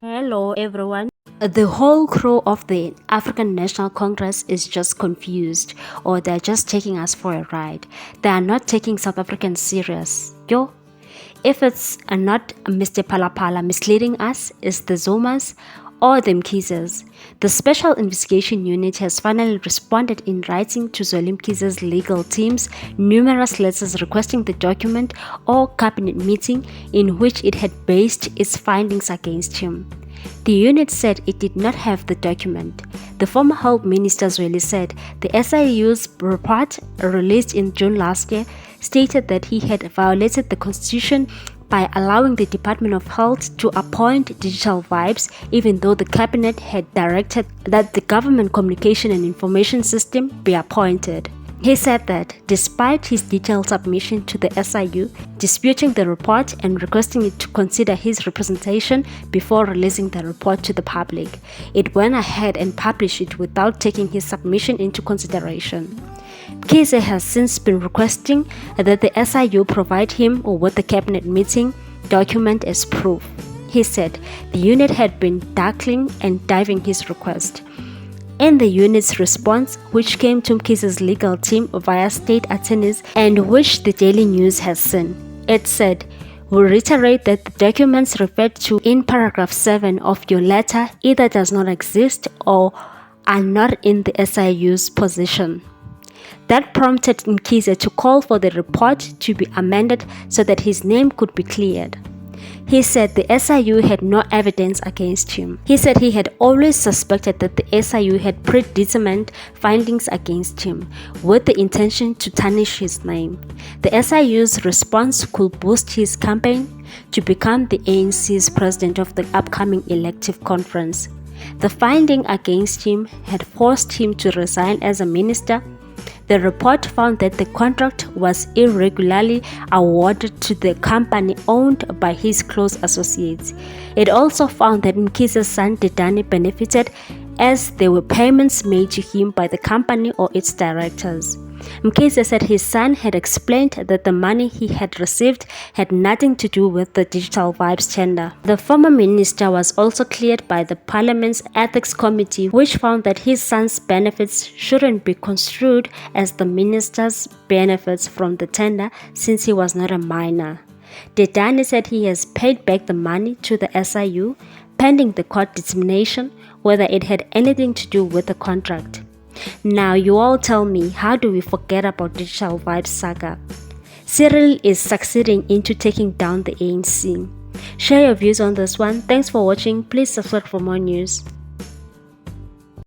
Hello everyone. The whole crew of the African National Congress is just confused, or they're just taking us for a ride. They are not taking South Africans serious. Yo, if it's not Mr. Palapala misleading us, it's the Zomas or the Mkizes. The Special Investigation Unit has finally responded in writing to Zweli Mkize's legal teams numerous letters requesting the document or cabinet meeting in which it had based its findings against him. The unit said it did not have the document. The former Health Minister Zweli said the SIU's report, released in June last year, stated that he had violated the constitution by allowing the Department of Health to appoint Digital Vibes, even though the cabinet had directed that the Government Communication and Information System be appointed. He said that despite his detailed submission to the SIU, disputing the report and requesting it to consider his representation before releasing the report to the public, it went ahead and published it without taking his submission into consideration. Mkize has since been requesting that the SIU provide him with the cabinet meeting document as proof. He said the unit had been tackling and diving his request. In the unit's response, which came to Mkize's legal team via state attorneys and which the Daily News has seen, it said, "We reiterate that the documents referred to in paragraph 7 of your letter either does not exist or are not in the SIU's possession." That prompted Mkize to call for the report to be amended so that his name could be cleared. He said the SIU had no evidence against him. He said he had always suspected that the SIU had predetermined findings against him with the intention to tarnish his name. The SIU's response could boost his campaign to become the ANC's president of the upcoming elective conference. The finding against him had forced him to resign as a minister. The report found that the contract was irregularly awarded to the company owned by his close associates. It also found that Mkize's son Dedani benefited as there were payments made to him by the company or its directors. Mkize said his son had explained that the money he had received had nothing to do with the Digital Vibes tender. The former minister was also cleared by the Parliament's Ethics Committee, which found that his son's benefits shouldn't be construed as the minister's benefits from the tender since he was not a minor. Dedani said he has paid back the money to the SIU pending the court determination whether it had anything to do with the contract. Now you all tell me, how do we forget about Digital Vibes saga? Cyril is succeeding into taking down the ANC. Share your views on this one. Thanks for watching. Please subscribe for more news.